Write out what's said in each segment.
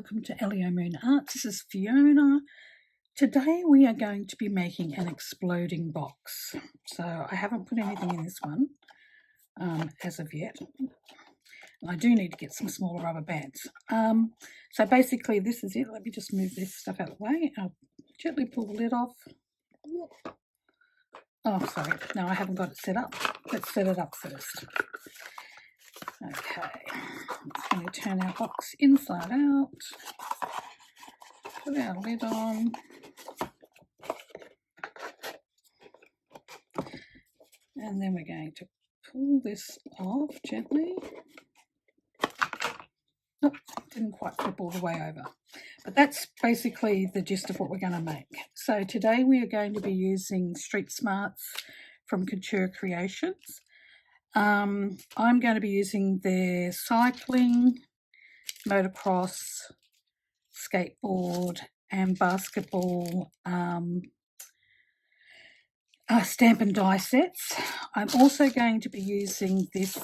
welcome to Elio Moon Arts. This is Fiona. Today we are going to be making an exploding box. So I haven't put anything in this one as of yet. I do need to get some smaller rubber bands. So basically this is it. Let me just move this stuff out of the way. I'll gently pull the lid off. Oh, sorry. No, I haven't got it set up. Let's set it up first. Okay, I'm going to turn our box inside out, put our lid on, and then we're going to pull this off gently. Oh, didn't quite flip all the way over, but that's basically the gist of what we're going to make. So today we are going to be using Street Smarts from Couture Creations. I'm going to be using their cycling, motocross, skateboard and basketball stamp and die sets. I'm also going to be using this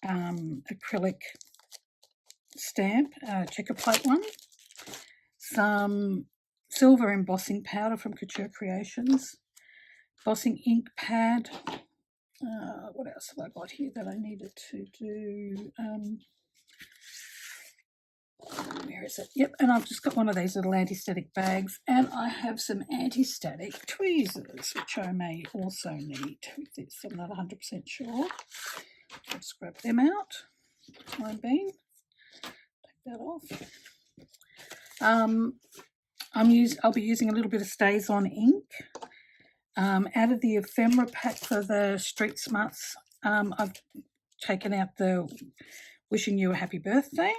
acrylic stamp, checker plate one, some silver embossing powder from Couture Creations, embossing ink pad. What else have I got here that I needed to do? Where is it? Yep, and I've just got one of these little anti-static bags, and I have some anti-static tweezers, which I may also need with this. I'm not 100% sure. Let's grab them out. Time being, take that off. I'll be using a little bit of Stays On ink. Out of the ephemera pack for the Street Smarts, I've taken out the Wishing You a Happy Birthday.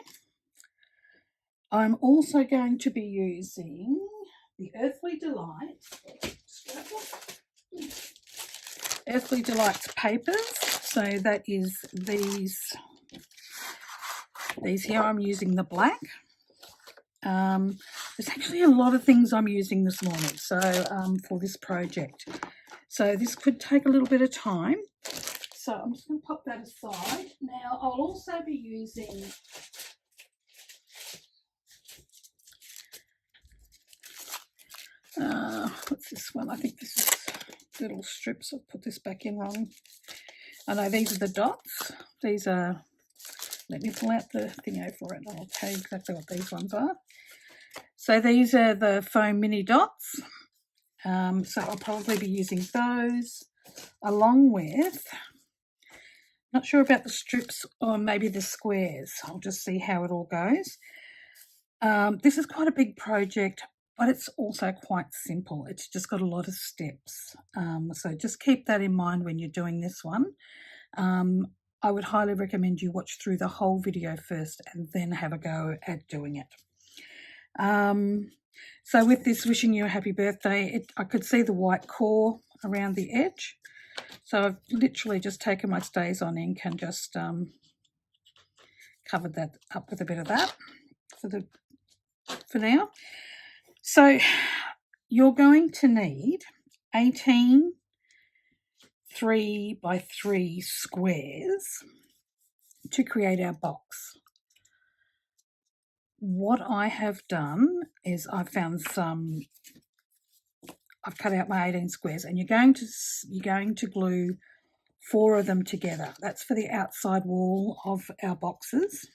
I'm also going to be using the Earthly Delights papers. So that is these here. I'm using the black. There's actually a lot of things I'm using this morning, so for this project. So this could take a little bit of time. So I'm just going to pop that aside. Now I'll also be using what's this one? I think this is little strips. I'll put this back in wrong. I know these are the dots. These are, let me pull out the thingo for it and I'll tell you exactly what these ones are. So these are the foam mini dots. So I'll probably be using those along with, not sure about the strips or maybe the squares. I'll just see how it all goes. This is quite a big project, but it's also quite simple. It's just got a lot of steps. So just keep that in mind when you're doing this one. I would highly recommend you watch through the whole video first and then have a go at doing it. So with this Wishing You a Happy Birthday, I could see the white core around the edge. So I've literally just taken my Stays On ink and just covered that up with a bit of that for now. So you're going to need 18 3 by 3 squares to create our box. What I have done is I've cut out my 18 squares, and you're going to glue 4 of them together. That's for the outside wall of our boxes.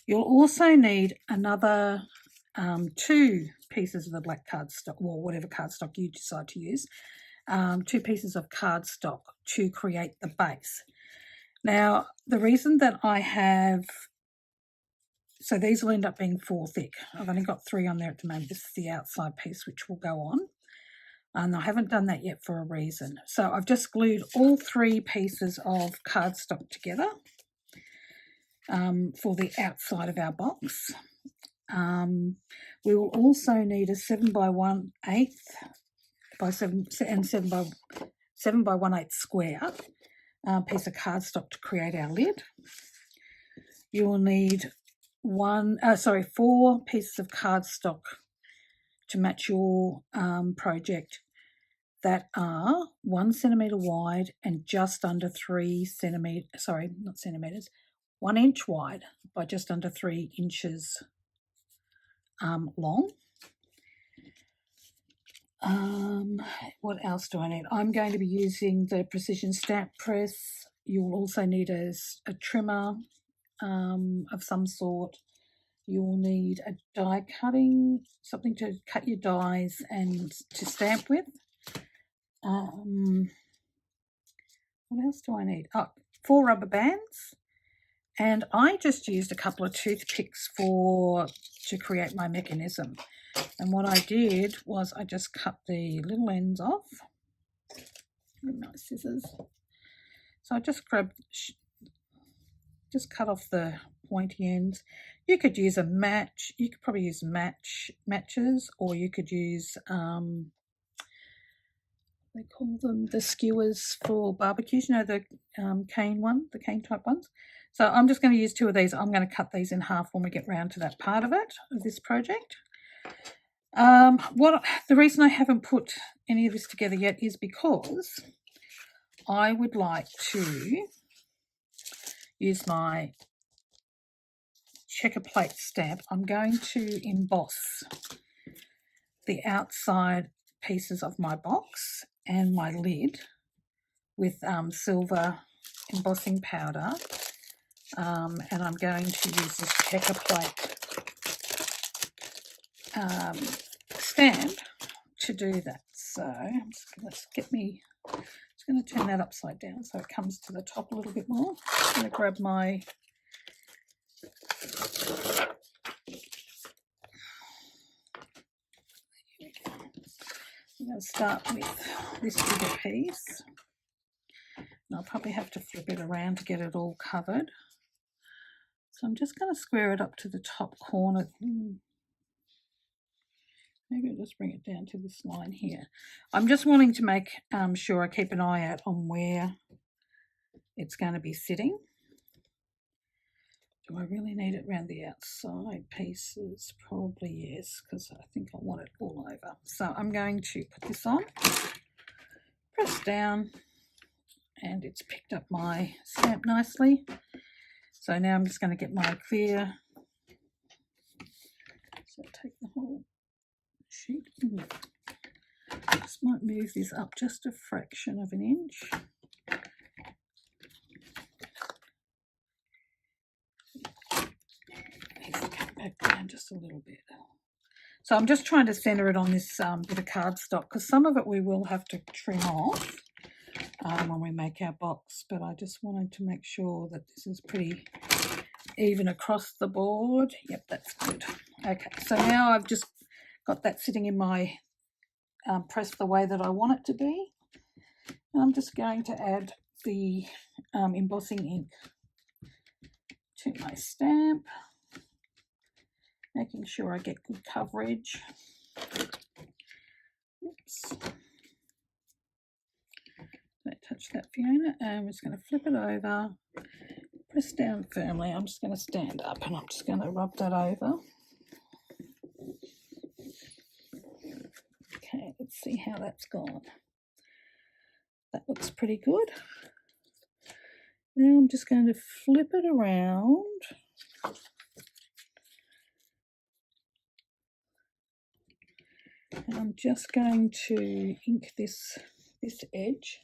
You'll also need another 2 pieces of the black cardstock, or whatever cardstock you decide to use, 2 pieces of cardstock to create the base. Now, the reason that I have, so these will end up being 4 thick. I've only got 3 on there at the moment. This is the outside piece which will go on. And I haven't done that yet for a reason. So I've just glued all 3 pieces of cardstock together for the outside of our box. We will also need a 7 by 1/8 by 7 and 7 by 1/8 square piece of cardstock to create our lid. You will need 4 pieces of cardstock to match your project that are 1 centimetre wide and just under 3 centimetres, 1 inch wide by just under 3 inches long. What else do I need? I'm going to be using the precision stamp press. You'll also need a trimmer of some sort. You'll need a die cutting, something to cut your dies and to stamp with. What else do I need? Oh, 4 rubber bands. And I just used a couple of toothpicks to create my mechanism. And what I did was I just cut the little ends off. Nice scissors. So I just cut off the pointy ends. You could use a match. You could probably use matches, or you could use they call them the skewers for barbecues. You know, the cane type ones. So I'm just going to use 2 of these. I'm going to cut these in half when we get round to that part of this project. The reason I haven't put any of this together yet is because I would like to use my checker plate stamp. I'm going to emboss the outside pieces of my box and my lid with silver embossing powder, and I'm going to use this checker plate stamp to do that. So let's just going to turn that upside down so it comes to the top a little bit more. I'm going to grab my I'm going to start with this bigger piece. And I'll probably have to flip it around to get it all covered. So I'm just going to square it up to the top corner. Maybe I'll just bring it down to this line here. I'm just wanting to make sure I keep an eye out on where it's going to be sitting. Do I really need it around the outside pieces? Probably yes, because I think I want it all over. So I'm going to put this on, press down, and it's picked up my stamp nicely. So now I'm just going to get my clear. So take the whole sheet. Just might move this up just a fraction of an inch. Back down just a little bit. So I'm just trying to center it on this bit of cardstock, because some of it we will have to trim off when we make our box, but I just wanted to make sure that this is pretty even across the board. Yep, that's good. Okay, so now I've just got that sitting in my press the way that I want it to be. And I'm just going to add the embossing ink to my stamp, making sure I get good coverage. Oops. Don't touch that, Fiona. And I'm just going to flip it over, press down firmly. I'm just going to stand up and I'm just going to rub that over. Okay, let's see how that's gone. That looks pretty good. Now I'm just going to flip it around. And I'm just going to ink this edge.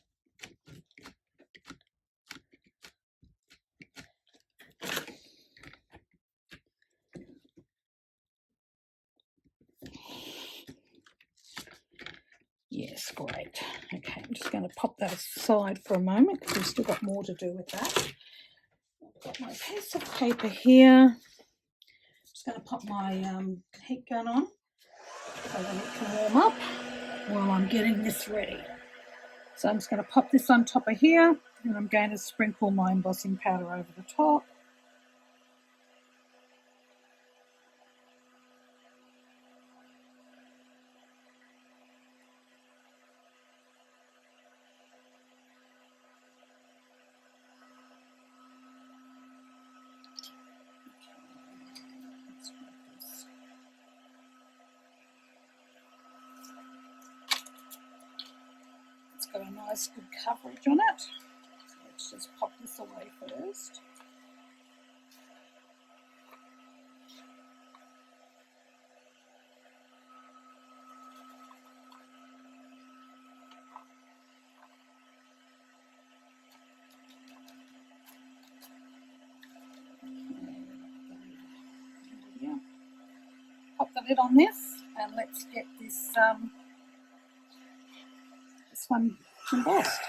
Yes, great. Okay, I'm just going to pop that aside for a moment because we've still got more to do with that. I've got my piece of paper here. I'm just going to pop my heat gun on so that it can warm up while I'm getting this ready. So I'm just going to pop this on top of here, and I'm going to sprinkle my embossing powder over the top. It's got a nice good coverage on it. So let's just pop this away first. lid on this, and let's get this this one embossed.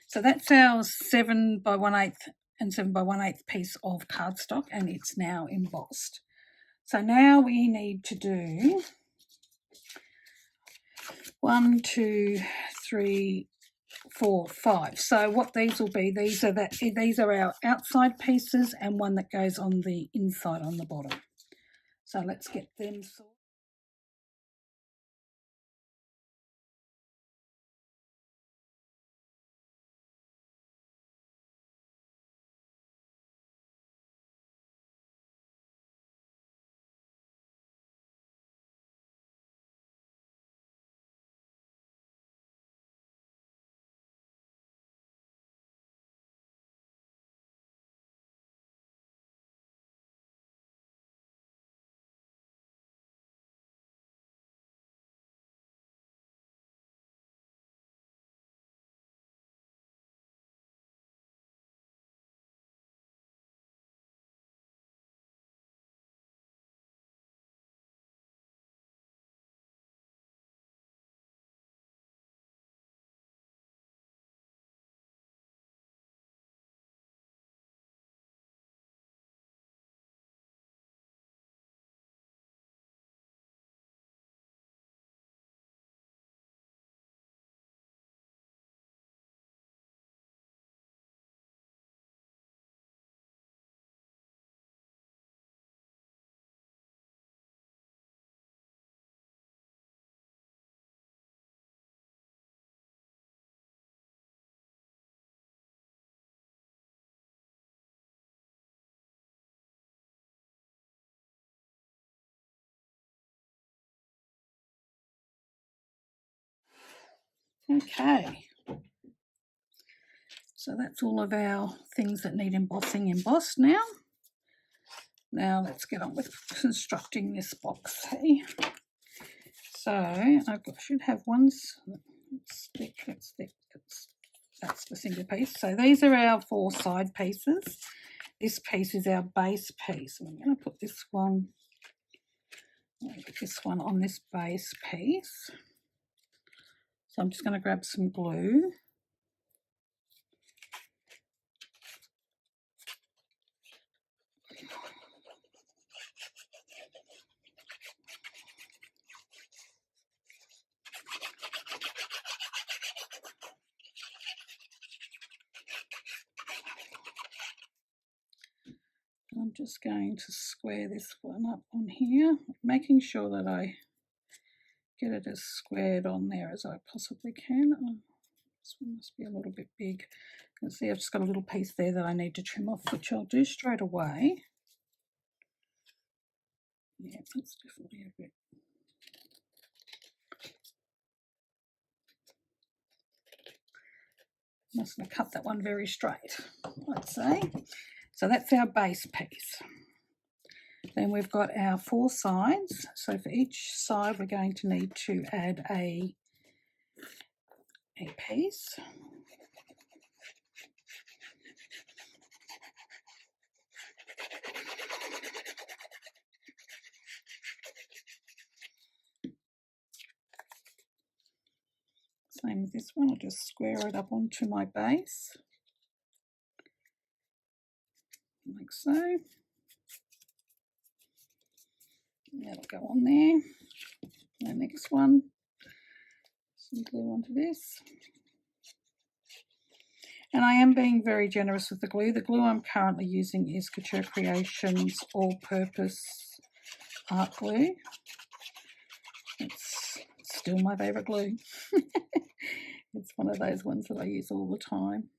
So that's our 7 by 1/8 and 7 by 1/8 piece of cardstock, and it's now embossed. So now we need to do 1, 2, 3, 4, 5. So what these will be, these are our outside pieces and one that goes on the inside on the bottom. So let's get them sorted. Okay, so that's all of our things that need embossing embossed now. Now let's get on with constructing this box. Hey, so I should have ones. Let's stick. That's the single piece. So these are our 4 side pieces. This piece is our base piece. I'm going to put this one on this base piece. So I'm just going to grab some glue. I'm just going to square this one up on here, making sure that I get it as squared on there as I possibly can. Oh, this one must be a little bit big. You can see I've just got a little piece there that I need to trim off, which I'll do straight away. Yeah, that's definitely a bit. Must have cut that one very straight, I'd say. So that's our base piece. Then we've got our 4 sides. So for each side we're going to need to add a piece. Same as this one, I'll just square it up onto my base, like so. That'll go on there. The next one, some glue onto this. And I am being very generous with the glue. The glue I'm currently using is Couture Creations All-Purpose Art Glue. It's still my favourite glue. It's one of those ones that I use all the time.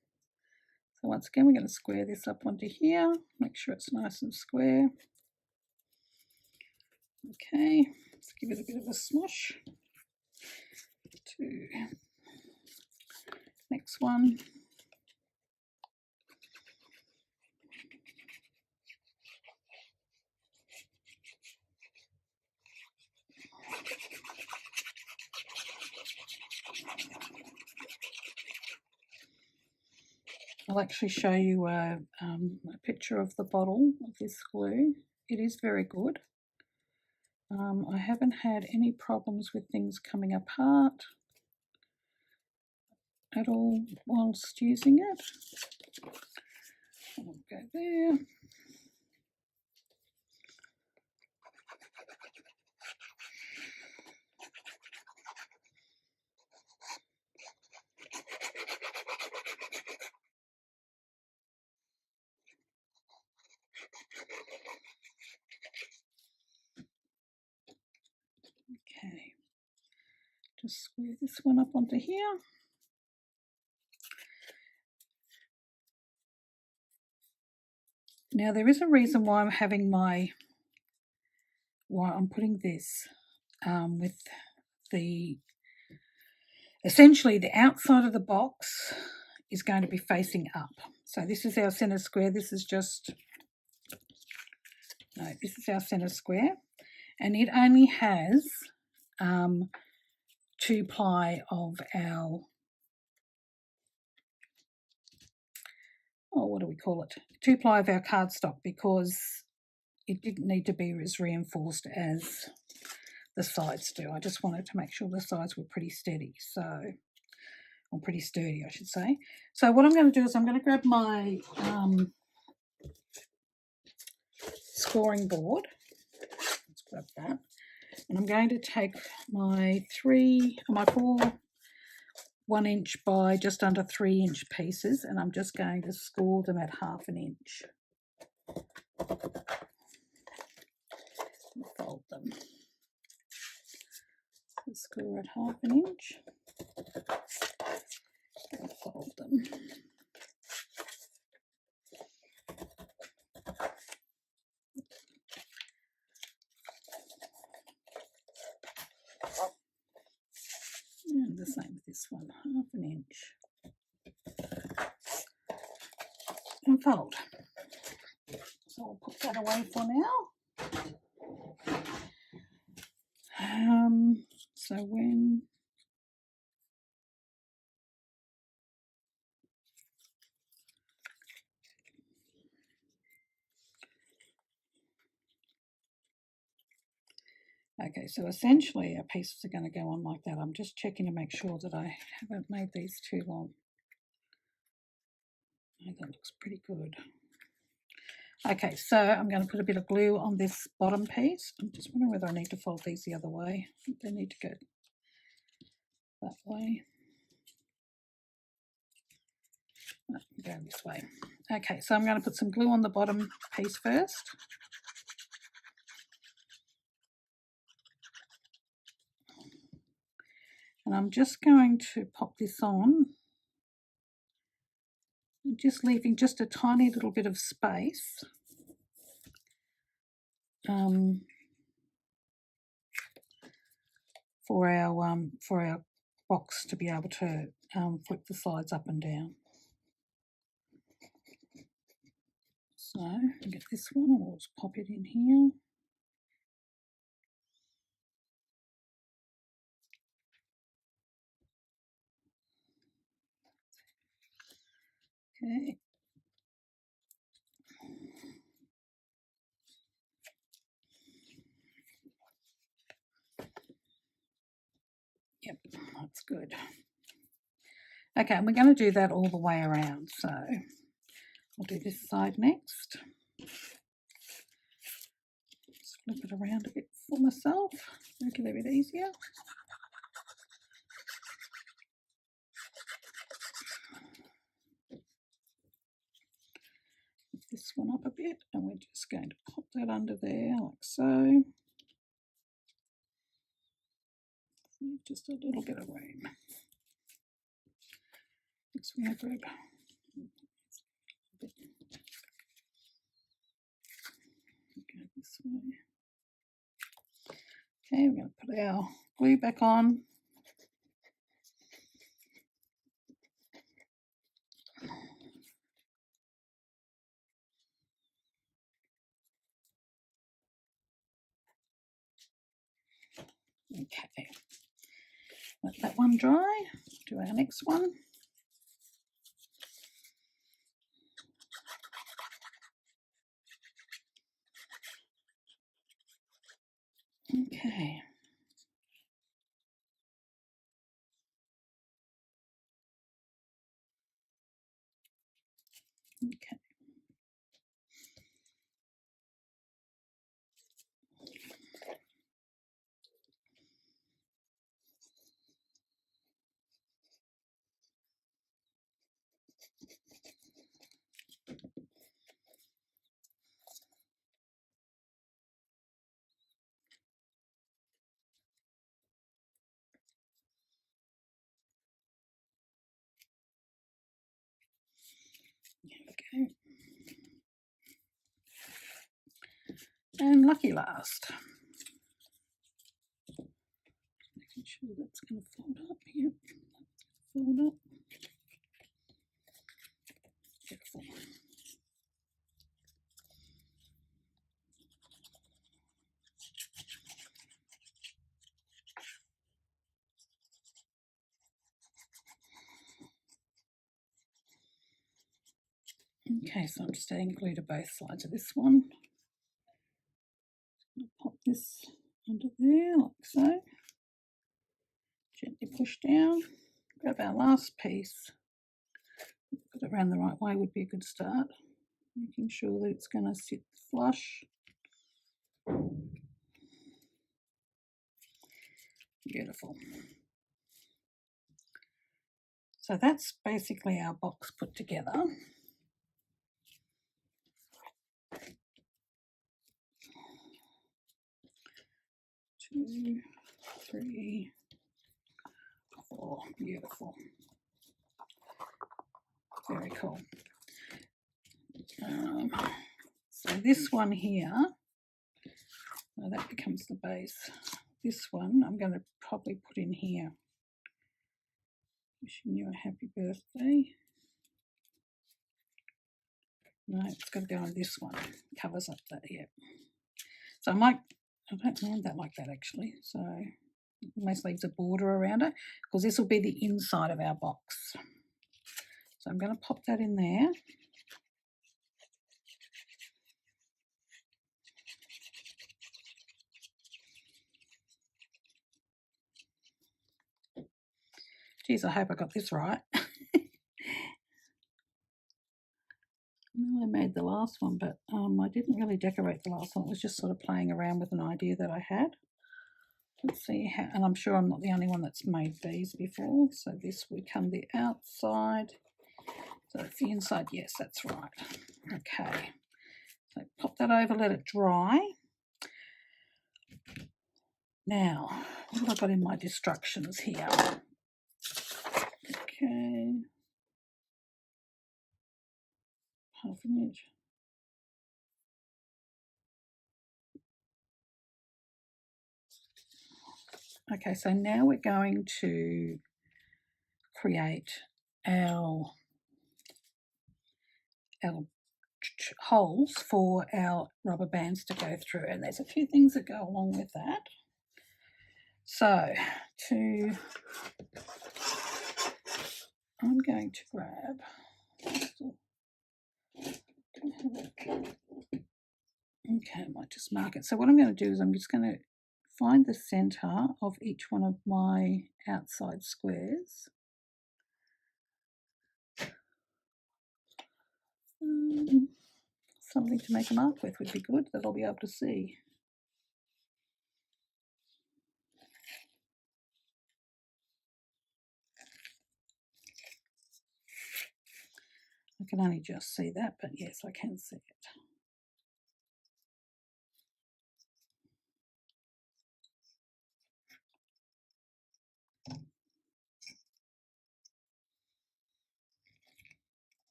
So once again, we're going to square this up onto here. Make sure it's nice and square. Okay, let's give it a bit of a smush. To next one. I'll actually show you a picture of the bottle of this glue. It is very good. I haven't had any problems with things coming apart at all whilst using it. I'll go there. Okay, just square this one up onto here. Now there is a reason why I'm having why I'm putting this with the, essentially the outside of the box is going to be facing up. So this is our center square. This is our center square, and it only has 2 ply of our, what do we call it? 2 ply of our cardstock, because it didn't need to be as reinforced as the sides do. I just wanted to make sure the sides were pretty steady, or pretty sturdy, I should say. So what I'm going to do is I'm going to grab my scoring board. Let's grab that. And I'm going to take my 4 1-inch by just under 3-inch pieces, and I'm just going to score them at 1/2 inch. Fold them. Score at 1/2 inch. And fold them. And the same with this one, 1/2 inch. And fold. So I'll put that away for now. So when okay, so essentially our pieces are going to go on like that. I'm just checking to make sure that I haven't made these too long. Oh, that looks pretty good. Okay, so I'm going to put a bit of glue on this bottom piece. I'm just wondering whether I need to fold these the other way. I think they need to go that way. No, go this way. Okay, so I'm going to put some glue on the bottom piece first. And I'm just going to pop this on, just leaving just a tiny little bit of space for our box to be able to flip the sides up and down. So I'll get this one, I'll just pop it in here. Okay. Yep, that's good. Okay, and we're going to do that all the way around. So I'll do this side next. Just flip it around a bit for myself, make it a bit easier. This one up a bit, and we're just going to pop that under there like so. Just a little bit of room. Next we're going to grab a bit. Go this way. Okay, we're going to put our glue back on. Okay, Let that one dry. Do our next one. Okay. Okay. There we go. And lucky last. Making sure that's going to fold up. Yep, fold up. Beautiful. Okay, so I'm just adding glue to both sides of this one. Pop this under there like so. Gently push down. Grab our last piece. Put it around the right way would be a good start. Making sure that it's going to sit flush. Beautiful. So that's basically our box put together. 2, 3, 4. Beautiful. Very cool. So this one here, that becomes the base. This one I'm going to probably put in here. Wishing you a happy birthday. No, it's got to go on this one. Covers up that, yeah. So I don't mind that like that actually. So almost leaves a border around it because this will be the inside of our box. So I'm going to pop that in there. Geez, I hope I got this right. I made the last one, but I didn't really decorate the last one. It was just sort of playing around with an idea that I had. Let's see how, and I'm sure I'm not the only one that's made these before. So this would come the outside. So it's the inside. Yes, that's right. Okay. So pop that over, let it dry. Now, what have I got in my instructions here? Okay. Half an inch. Okay, so now we're going to create our holes for our rubber bands to go through, and there's a few things that go along with that. So I'm going to grab, okay, I might just mark it. So what I'm going to do is I'm just going to find the center of each one of my outside squares. Something to make a mark with would be good that I'll be able to see. I can only just see that, but yes, I can see it.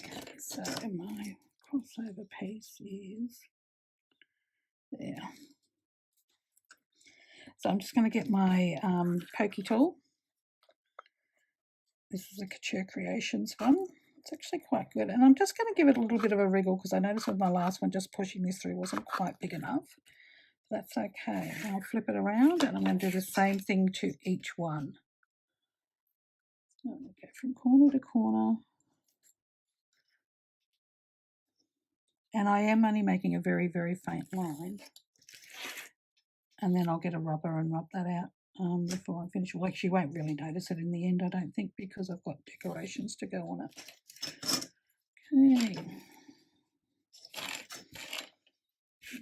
Okay, so my crossover piece is there. So I'm just going to get my pokey tool. This is a Couture Creations one. It's actually quite good. And I'm just going to give it a little bit of a wriggle because I noticed with my last one, just pushing this through wasn't quite big enough. That's okay. I'll flip it around and I'm going to do the same thing to each one. So I'll go from corner to corner. And I am only making a very, very faint line. And then I'll get a rubber and rub that out before I finish. Well, actually, you won't really notice it in the end, I don't think, because I've got decorations to go on it. Okay.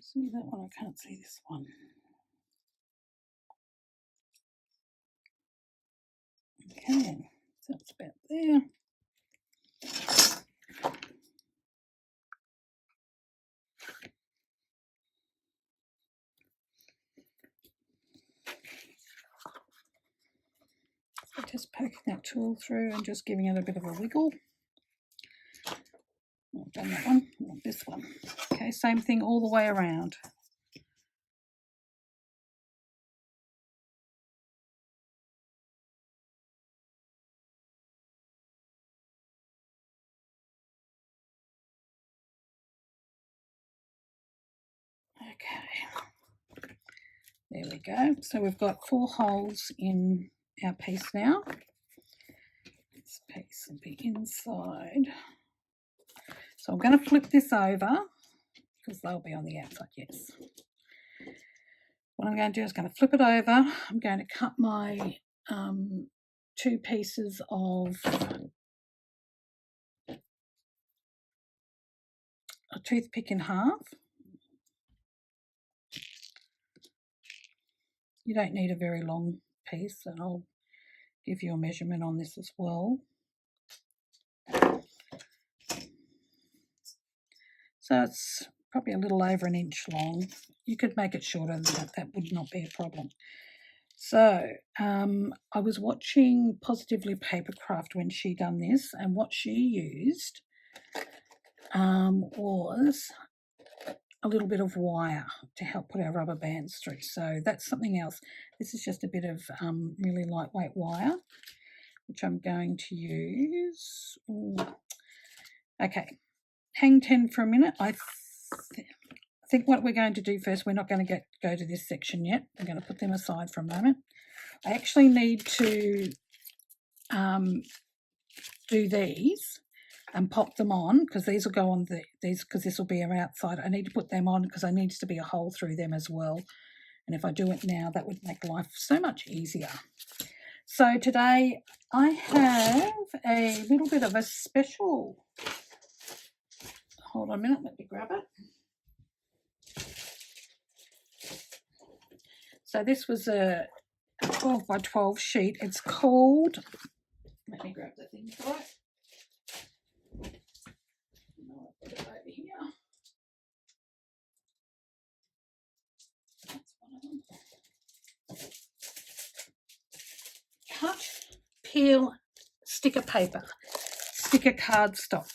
See that one? I can't see this one. Okay, so it's about there. So just poking that tool through and just giving it a bit of a wiggle. I've done that one, this one. Okay, same thing all the way around. Okay, there we go. So we've got 4 holes in our piece now. This piece will be inside. So I'm going to flip this over because they'll be on the outside, yes. What I'm going to do is going to flip it over. I'm going to cut my 2 pieces of a toothpick in half. You don't need a very long piece, and I'll give you a measurement on this as well. So it's probably a little over 1 inch long. You could make it shorter than that, that would not be a problem. So I was watching Positively Papercraft when she done this, and what she used was a little bit of wire to help put our rubber bands through. So that's something else. This is just a bit of really lightweight wire, which I'm going to use. Ooh. Okay, hang 10 for a minute. I think what we're going to do first, we're not going to go to this section yet. I'm going to put them aside for a moment. I actually need to do these and pop them on, because these will go on these, because this will be our outside. I need to put them on because there needs to be a hole through them as well. And if I do it now, that would make life so much easier. So today I have a little bit of a special. Hold on a minute, let me grab it. So this was a 12 by 12 sheet. It's called, let me grab the thing for it. I'll put it over here. That's one of them. Cut, peel, sticker paper, sticker cardstock.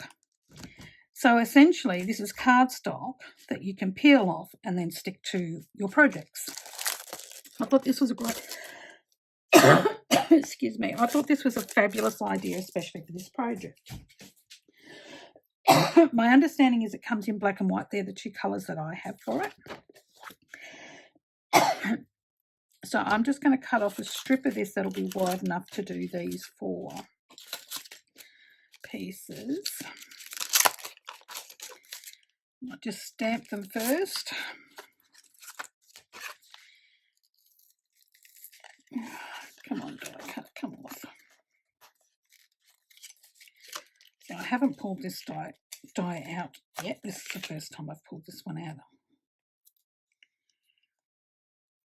So essentially this is cardstock that you can peel off and then stick to your projects. I thought this was a great, excuse me, I thought this was a fabulous idea, especially for this project. My understanding is it comes in black and white. They're the 2 colours that I have for it. So I'm just going to cut off a strip of this that'll be wide enough to do these 4 pieces. I'll just stamp them first. Come on, die, come off. So I haven't pulled this die out yet. This is the first time I've pulled this one out.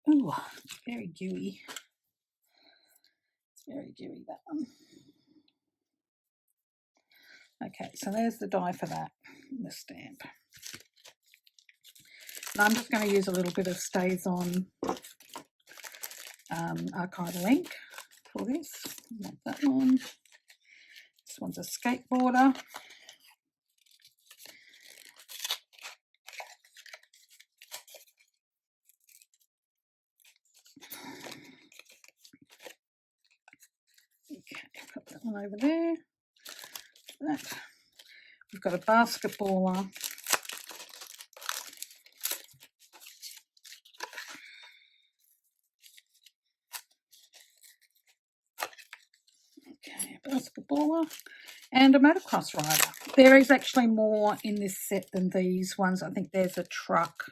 Ooh, it's very dewy. It's very dewy, that one. Okay, so there's the die for that, the stamp. And I'm just going to use a little bit of Stays On archival ink for this. Not that one. This one's a skateboarder. Okay, put that one over there. That. We've got a basketballer. footballer, and a motocross rider. There is actually more in this set than these ones. I think there's a truck,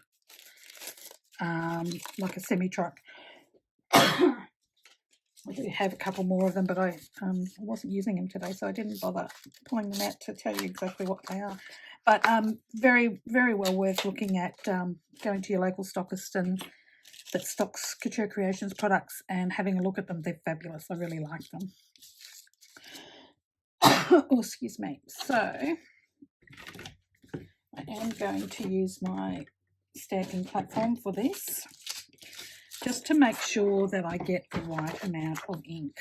like a semi-truck. I do have a couple more of them, but I wasn't using them today, so I didn't bother pulling them out to tell you exactly what they are. But very, very well worth looking at, going to your local stockist and that stocks Couture Creations products and having a look at them. They're fabulous. I really like them. Oh, excuse me. So I am going to use my stamping platform for this, just to make sure that I get the right amount of ink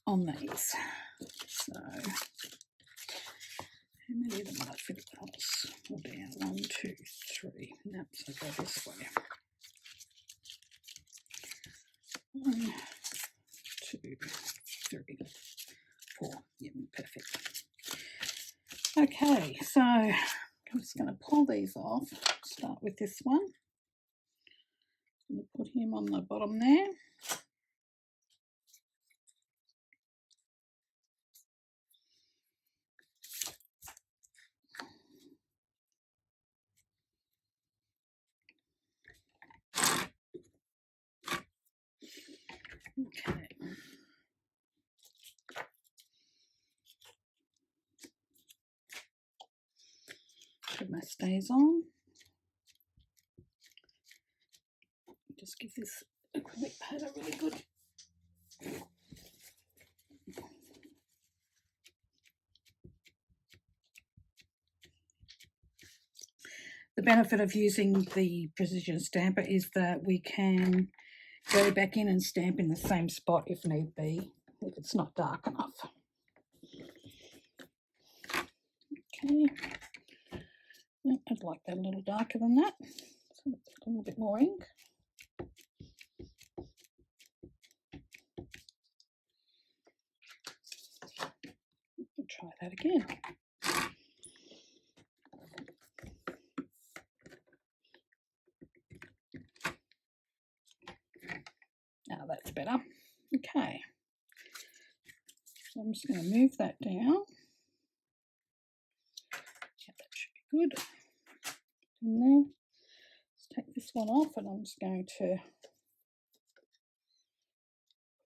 on these. So how many of them might fit across or down? 1, 2, 3. Nope, so go this way. 1, 2, 3, 4. Yep, perfect. Okay, so I'm just going to pull these off. Start with this one. I'm going to put him on the bottom there. Okay. Put my stays on. Just give this acrylic pad a really good The benefit of using the precision stamper is that we can go back in and stamp in the same spot if need be, if it's not dark enough. Okay, yeah, I'd like that a little darker than that, so a little bit more ink. We'll try that again. Now that's better. Okay, so I'm just going to move that down. Yeah, that should be good. In there. Let's take this one off, and I'm just going to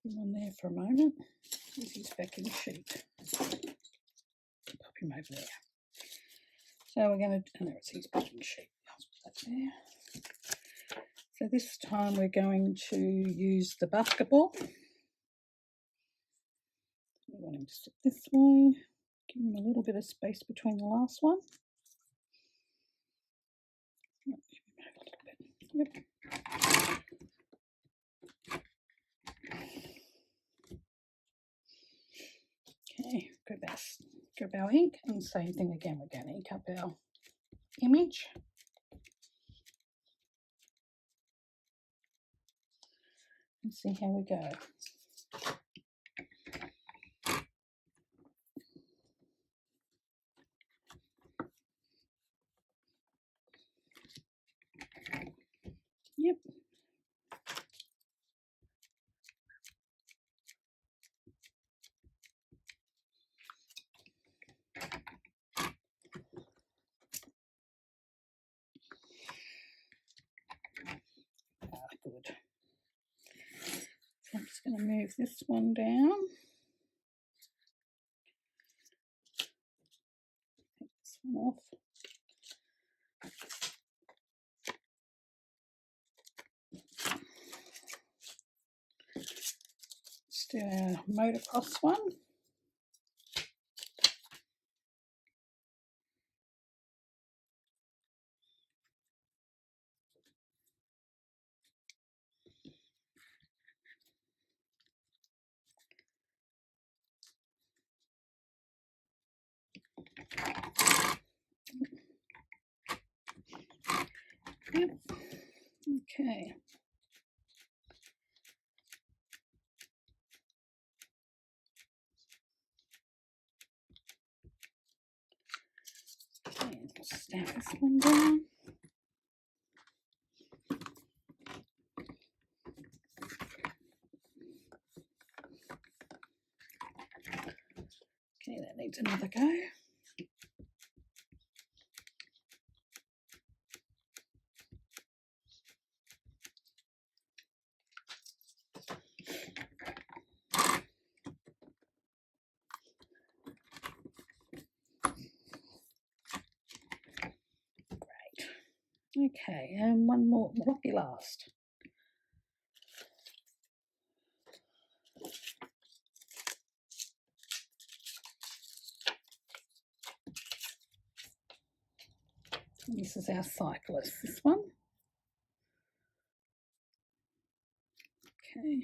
put him on there for a moment. This is backing sheet. Pop him over there. So we're going to, and there's his backing sheet. I'll put that there. So this time we're going to use the basketball. We want him to sit this way. Give him a little bit of space between the last one. Yep. Okay, grab our ink, and same thing again. We're going to ink up our image. And see how we go. Yep. Good. So I'm just going to move this one down. Take this one off. Let's do our motocross one. Yep. Okay. And stamp this one down. Okay, that needs another go. Okay, and one more, lucky last. This is our cyclist, this one. Okay.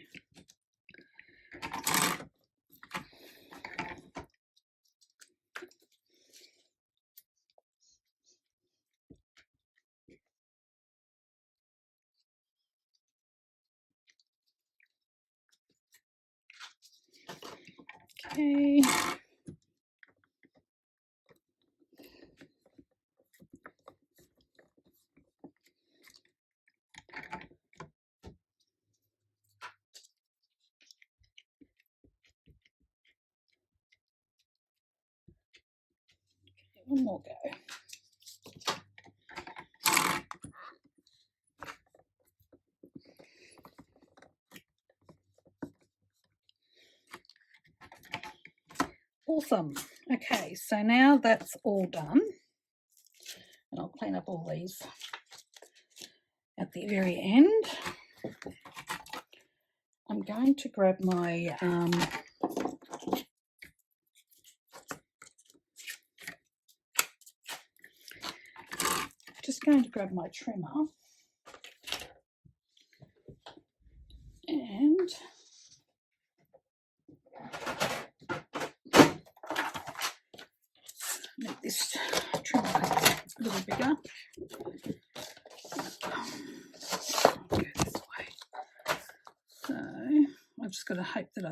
Okay. One more go. Awesome. Okay, so now that's all done. And I'll clean up all these at the very end. I'm going to grab my my trimmer and make this trimmer a little bigger. Go this way. So I've just got to hope that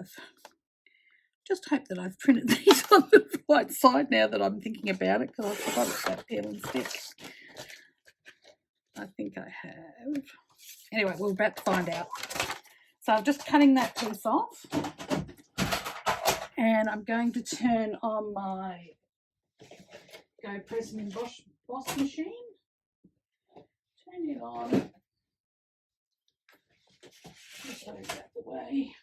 I've printed these on the right side now that I'm thinking about it, because I forgot it's that peel and stick. I think I have. Anyway, we're about to find out. So I'm just cutting that piece off, and I'm going to turn on my Go Press and Emboss machine. Turn it on. Just move that the way.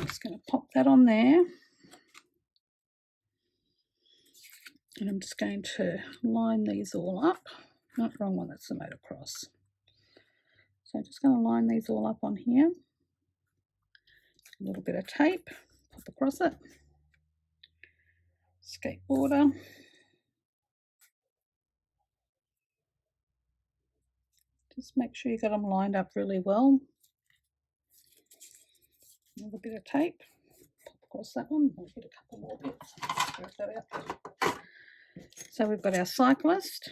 Just going to pop that on there. And I'm just going to line these all up. Not wrong one, that's the motocross. So I'm just going to line these all up on here. A little bit of tape, pop across it. Skateboarder. Just make sure you got them lined up really well. A little bit of tape, pop across that one. I'll get a couple more bits. Work that out. So we've got our cyclist.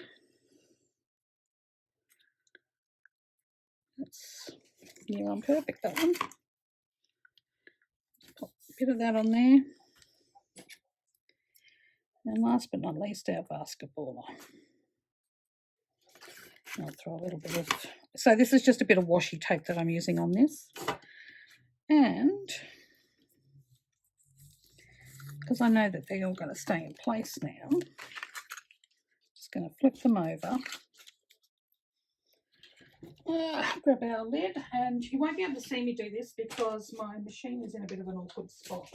That's near on perfect, that one. Pop a bit of that on there. And last but not least, our basketballer. I'll throw a little bit of... So this is just a bit of washi tape that I'm using on this. And because I know that they're all going to stay in place now, just going to flip them over. Grab our lid, and you won't be able to see me do this because my machine is in a bit of an awkward spot.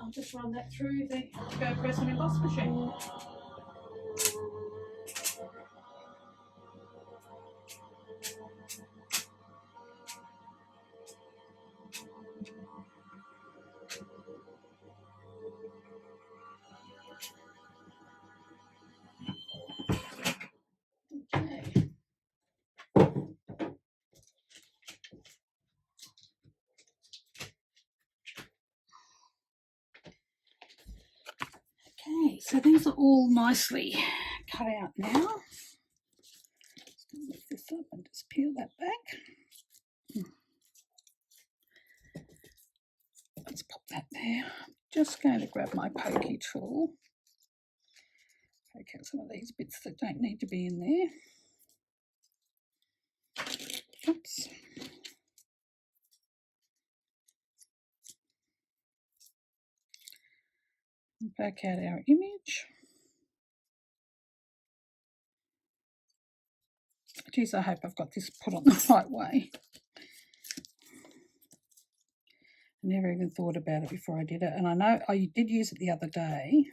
I'll just run that through the Go Press and Emboss machine. Okay, so these are all nicely cut out now. Just going to lift this up and just peel that back. Let's pop that there. I'm just going to grab my pokey tool. Poke out some of these bits that don't need to be in there. Oops. Back out our image. Geez, I hope I've got this put on the right way. I never even thought about it before I did it. And I know I did use it the other day.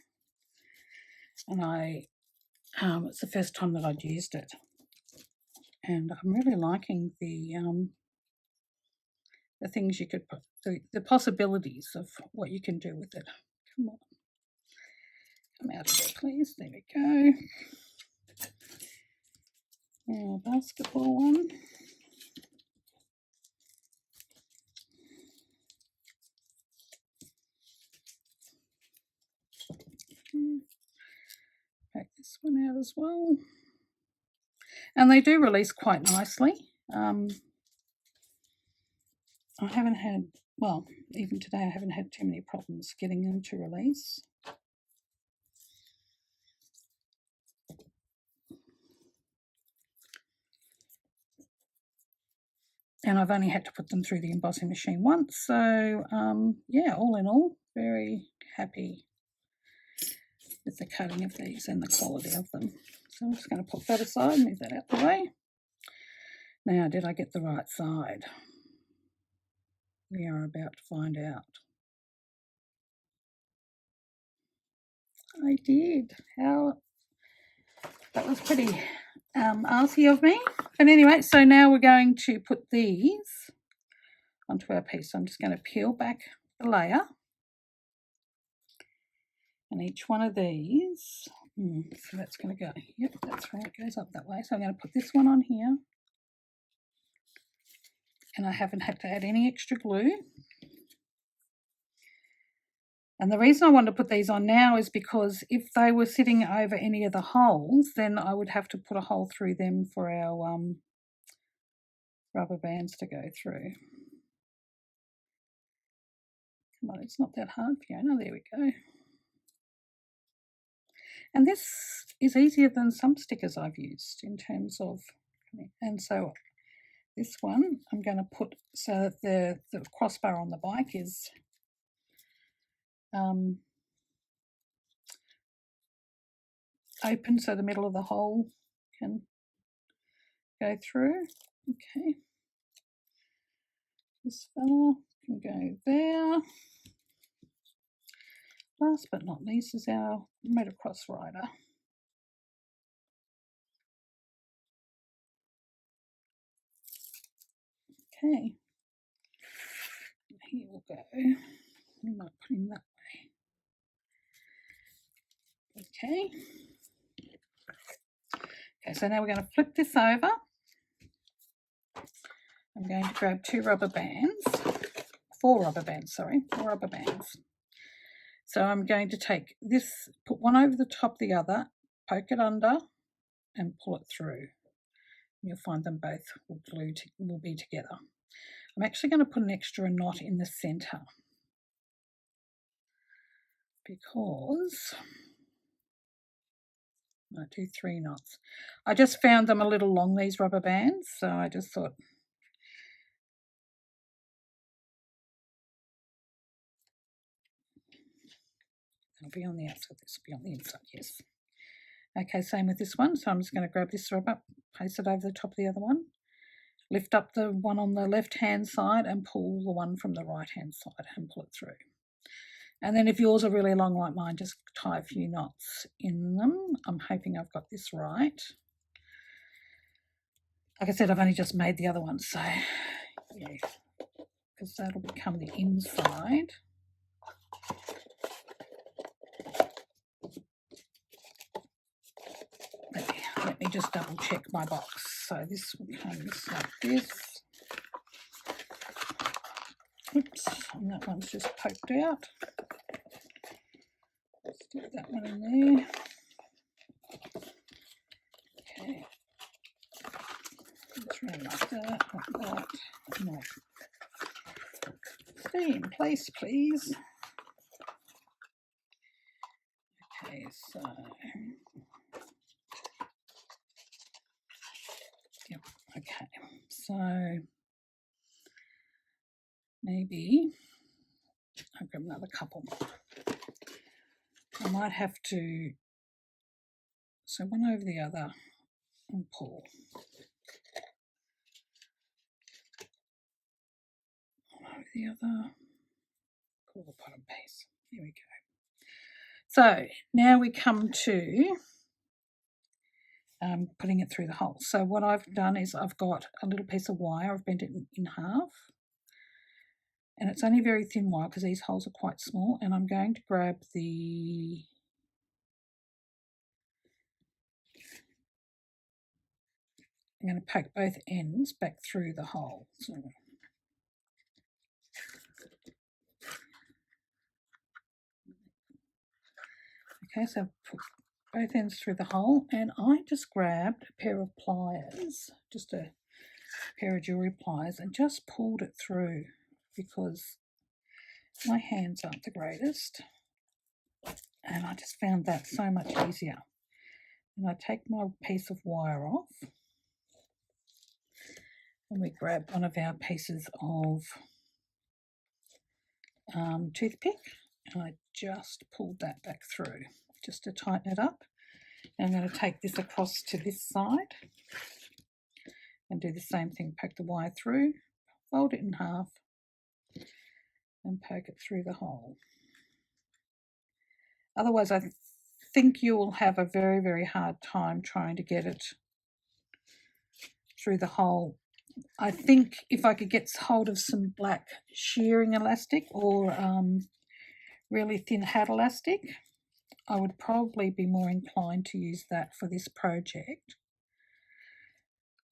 And it's the first time that I'd used it. And I'm really liking the things you could put, the possibilities of what you can do with it. Come on. Come out of there, please. There we go. Our basketball one. Take this one out as well. And they do release quite nicely. I haven't had, well, even today I haven't had too many problems getting them to release. And I've only had to put them through the embossing machine once. So, yeah, all in all, very happy with the cutting of these and the quality of them. So I'm just going to put that aside, move that out the way. Now, did I get the right side? We are about to find out. I did. How? That was pretty arsey of me. But anyway, so now we're going to put these onto our piece. So I'm just going to peel back the layer. And each one of these, so that's going to go, yep, that's right, it goes up that way. So I'm going to put this one on here. And I haven't had to add any extra glue. And the reason I want to put these on now is because if they were sitting over any of the holes, then I would have to put a hole through them for our rubber bands to go through. Come on, it's not that hard, Fiona. There we go. And this is easier than some stickers I've used in terms of, and so this one I'm going to put so that the crossbar on the bike is open so the middle of the hole can go through. Okay. This fella can go there. Last but not least is our motocross rider. Okay. Here we'll go. We might put him that way. Okay. Okay, so now we're going to flip this over. I'm going to grab four rubber bands. So I'm going to take this, put one over the top of the other, poke it under and pull it through. You'll find them both will be together. I'm actually going to put an extra knot in the centre because I do 3 knots. I just found them a little long, these rubber bands, so I just thought it'll be on the outside, this will be on the inside, yes. Okay, same with this one. So I'm just going to grab this rubber, place it over the top of the other one, lift up the one on the left-hand side and pull the one from the right-hand side and pull it through. And then if yours are really long like mine, just tie a few knots in them. I'm hoping I've got this right. Like I said, I've only just made the other one, so yeah, because that'll become the inside. Let me just double check my box. So this comes like this. Oops, and that one's just poked out. Stick that one in there. Okay. It's really like that, No. Stay in place, please. Okay, so yep, okay. So maybe I'll grab another couple. I might have to, so one over the other and pull. One over the other, pull the bottom piece. Here we go. So now we come to putting it through the hole. So what I've done is I've got a little piece of wire, I've bent it in half, and it's only very thin wire because these holes are quite small, and I'm going to grab the I'm going to poke both ends back through the hole. So okay, so I've put both ends through the hole, and I just grabbed a pair of pliers, just a pair of jewelry pliers, and just pulled it through because my hands aren't the greatest, and I just found that so much easier. And I take my piece of wire off, and we grab one of our pieces of toothpick, and I just pulled that back through just to tighten it up. And I'm going to take this across to this side and do the same thing. Poke the wire through, fold it in half, and poke it through the hole. Otherwise, I think you will have a very, very hard time trying to get it through the hole. I think if I could get hold of some black shearing elastic or really thin hat elastic, I would probably be more inclined to use that for this project.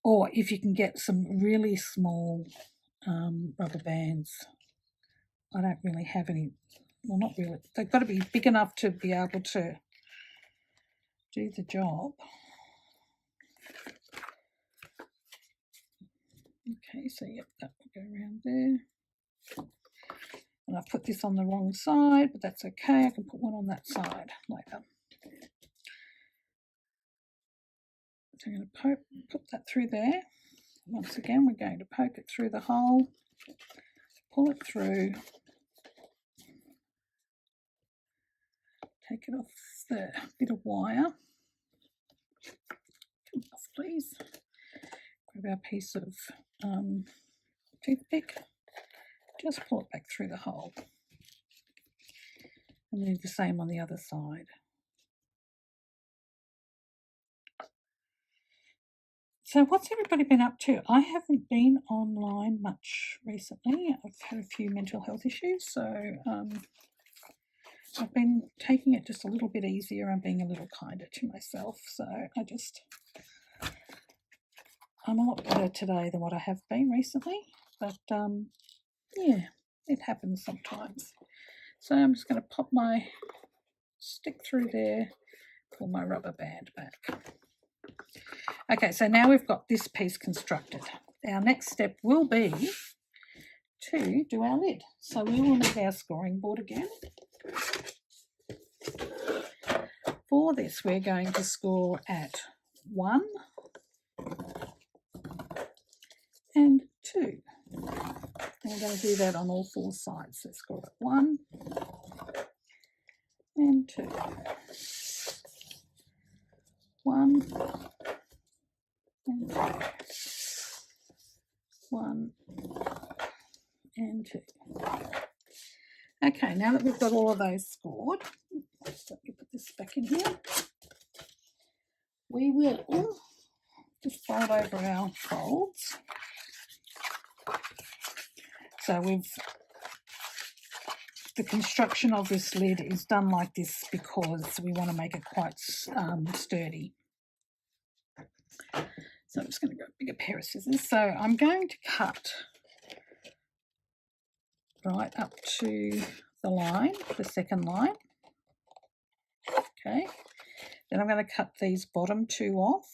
Or if you can get some really small rubber bands. I don't really have any, well, not really. They've got to be big enough to be able to do the job. Okay, so yep, that will go around there. And I've put this on the wrong side, but that's okay. I can put one on that side later. So I'm going to put that through there. Once again, we're going to poke it through the hole, pull it through, take it off the bit of wire. Come off, please. Grab our piece of toothpick, just pull it back through the hole. And do the same on the other side. So what's everybody been up to? I haven't been online much recently. I've had a few mental health issues, so I've been taking it just a little bit easier and being a little kinder to myself. So I'm a lot better today than what I have been recently, but yeah, it happens sometimes. So I'm just going to pop my stick through there, pull my rubber band back. Okay, so now we've got this piece constructed. Our next step will be to do our lid. So we will need our scoring board again. For this, we're going to score at 1 and 2. And we're going to do that on all 4 sides. So score at 1 and 2. 1 and 2. 1 and 2. Okay, now that we've got all of those scored, let me put this back in here. We will just fold over our folds. So the construction of this lid is done like this because we want to make it quite sturdy. So I'm just going to grab a bigger pair of scissors. So I'm going to cut right up to the line, the second line. Okay. Then I'm going to cut these bottom 2 off.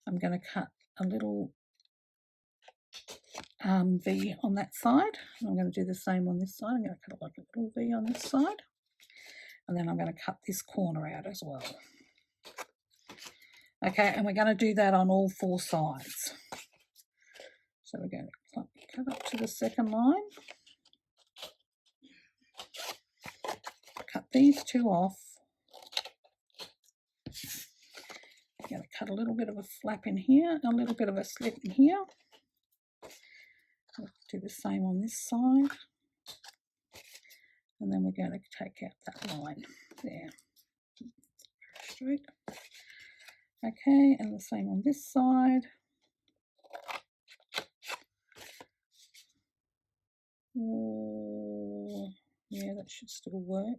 I'm going to cut a little V on that side. I'm going to do the same on this side. I'm going to cut like a little V on this side. And then I'm going to cut this corner out as well. Okay, and we're going to do that on all 4 sides. So we're going to cut up to the second line. Cut these 2 off. I'm going to cut a little bit of a flap in here, a little bit of a slit in here. I'll do the same on this side. And then we're going to take out that line there. Straight. Okay, and the same on this side. Oh, yeah, that should still work.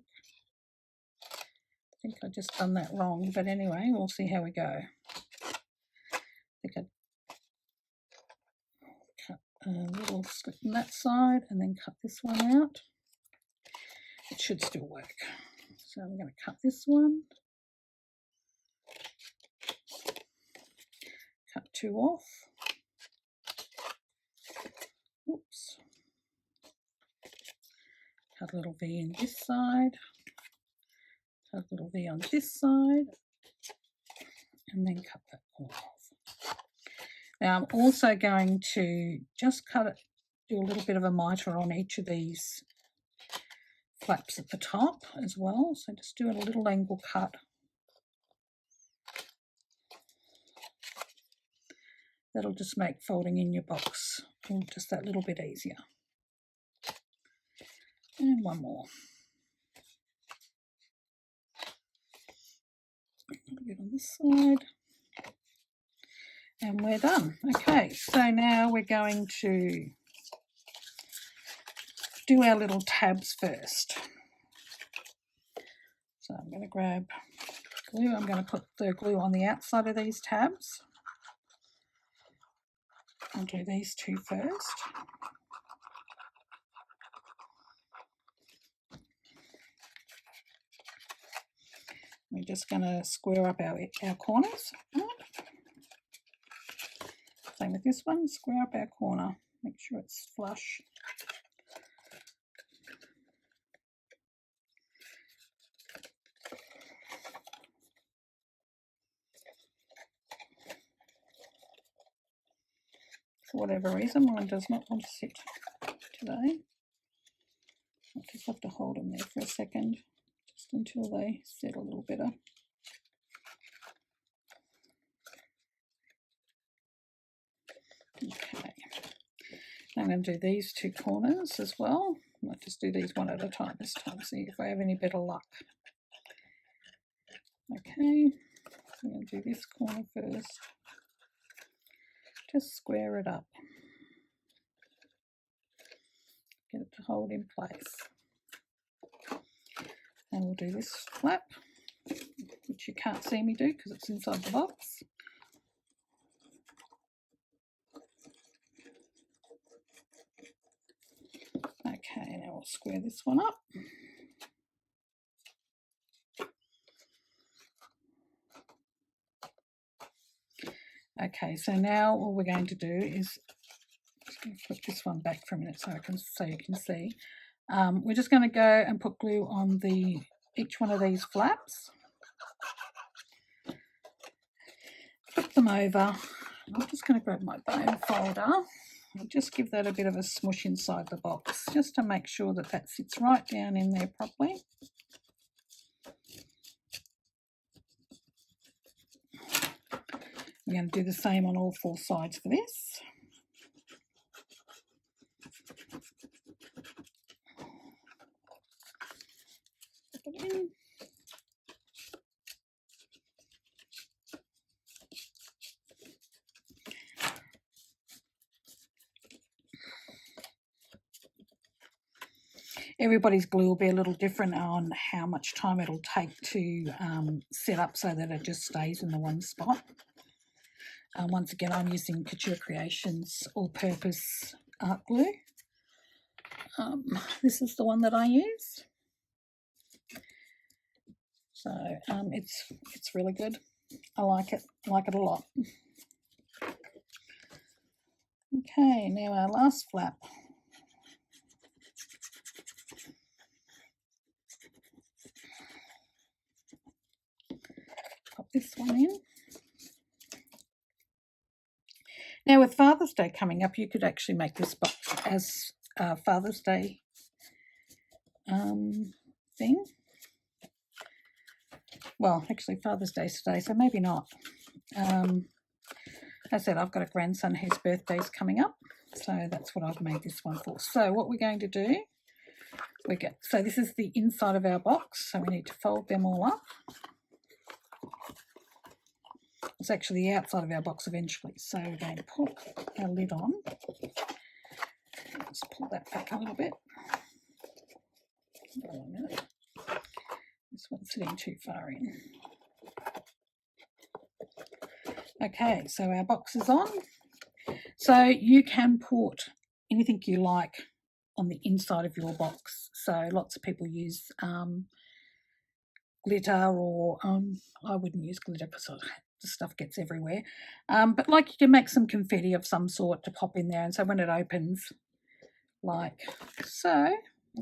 I think I just done that wrong, but anyway, we'll see how we go. I think I cut a little slit on that side and then cut this one out. It should still work. So I'm going to cut this one. Cut 2 off. Oops. Cut a little V in this side. Cut a little V on this side. And then cut that all off. Now I'm also going to just cut it, do a little bit of a mitre on each of these flaps at the top as well. So just do a little angle cut. That'll just make folding in your box just that little bit easier. And one more. A little bit on this side. And we're done. Okay, so now we're going to do our little tabs first. So I'm going to grab glue. I'm going to put the glue on the outside of these tabs. I'll do these 2 first. We're just going to square up our corners. Same with this one, square up our corner. Make sure it's flush. For whatever reason, mine does not want to sit today. I'll just have to hold them there for a second, just until they sit a little better. Okay, I'm going to do these 2 corners as well. I might just do these one at a time this time, see if I have any better luck. Okay, I'm going to do this corner first. Just square it up. Get it to hold in place. And we'll do this flap, which you can't see me do because it's inside the box. Okay, now we'll square this one up. Okay, so now all we're going to do is, just going to put this one back for a minute so you can see. We're just going to go and put glue on each one of these flaps. Flip them over. I'm just going to grab my bone folder and just give that a bit of a smush inside the box, just to make sure that that sits right down in there properly. I'm going to do the same on all 4 sides for this. Put it in. Everybody's glue will be a little different on how much time it'll take to set up so that it just stays in the one spot. Once again, I'm using Couture Creations all-purpose art glue. This is the one that I use. So it's really good. I like it a lot. Okay, now our last flap. Pop this one in. Now with Father's Day coming up, you could actually make this box as a Father's Day thing. Well, actually Father's Day's today, so maybe not. As I said, I've got a grandson whose birthday's coming up, so that's what I've made this one for. So what we're going to do, so this is the inside of our box, so we need to fold them all up. It's actually the outside of our box eventually, so we're going to put our lid on. Let's pull that back a little bit. Hold on a minute. This one's sitting too far in. Okay, so our box is on. So you can put anything you like on the inside of your box. So lots of people use glitter, or I wouldn't use glitter because the stuff gets everywhere. But like you can make some confetti of some sort to pop in there, and so when it opens, like so,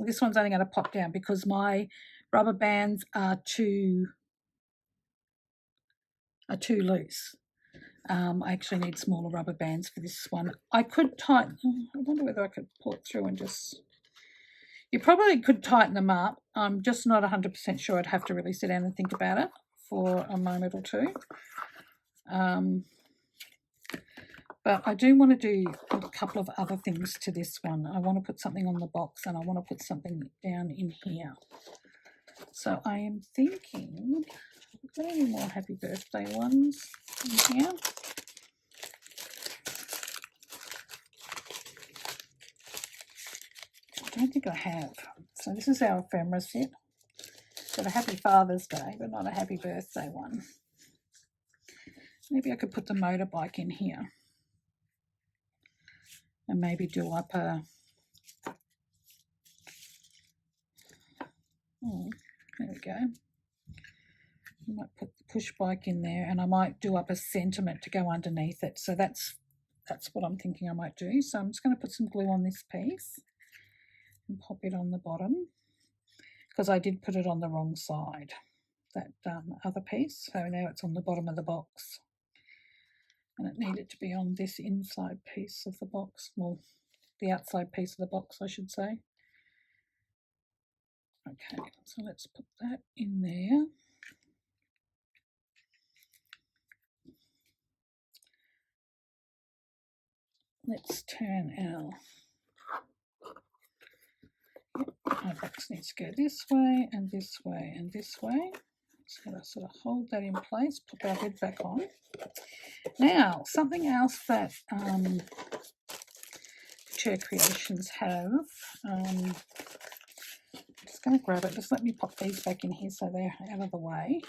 this one's only going to pop down because my rubber bands are too loose. I actually need smaller rubber bands for this one. I could tighten, I wonder whether I could pull it through and just, you probably could tighten them up. I'm just not 100% sure. I'd have to really sit down and think about it for a moment or two. But I do want to do a couple of other things to this one. I want to put something on the box, and I want to put something down in here. So I am thinking, have we got any more happy birthday ones in here? I don't think I have. So this is our ephemera set. Got a happy Father's Day, but not a happy birthday one. Maybe I could put the motorbike in here. And maybe do up a, there we go. I might put the push bike in there, and I might do up a sentiment to go underneath it. So that's what I'm thinking I might do. So I'm just going to put some glue on this piece and pop it on the bottom, because I did put it on the wrong side, that other piece. So now it's on the bottom of the box, and it needed to be on this inside piece of the box. Well, the outside piece of the box, I should say. Okay, so let's put that in there. Let's turn our box needs to go this way and this way and this way. So I sort of hold that in place, put our lid back on. Now, something else that Couture Creations have, I'm just going to grab it. Just let me pop these back in here so they're out of the way.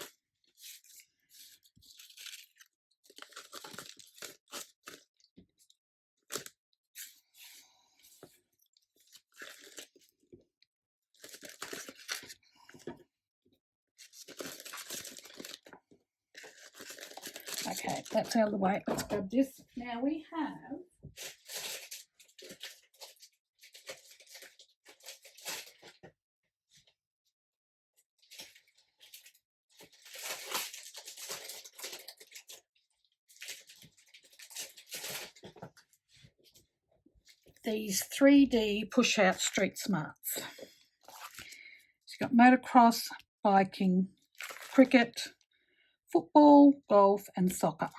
Okay, that's out of the way. Let's grab this. Now we have these 3D push-out street smarts. So you've got motocross, biking, cricket, football, golf and soccer.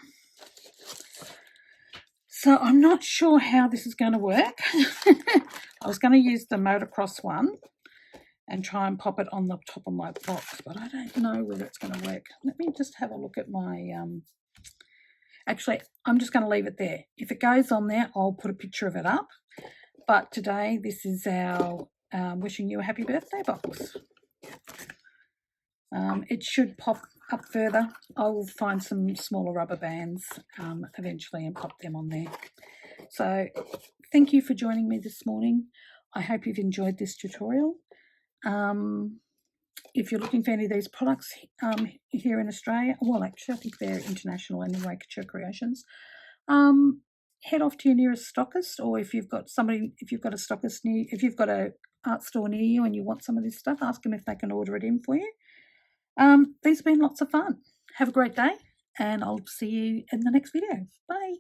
So I'm not sure how this is going to work. I was going to use the motocross one and try and pop it on the top of my box, but I don't know whether it's going to work. Let me just have a look at my... Actually, I'm just going to leave it there. If it goes on there, I'll put a picture of it up. But today, this is our wishing you a happy birthday box. It should pop up further. I will find some smaller rubber bands eventually and pop them on there. So thank you for joining me this morning. I hope you've enjoyed this tutorial. If you're looking for any of these products here in Australia, well, actually I think they're international anyway, Couture Creations, head off to your nearest stockist, or if you've got a stockist near, if you've got a art store near you and you want some of this stuff, ask them if they can order it in for you. These have been lots of fun. Have a great day, and I'll see you in the next video. Bye.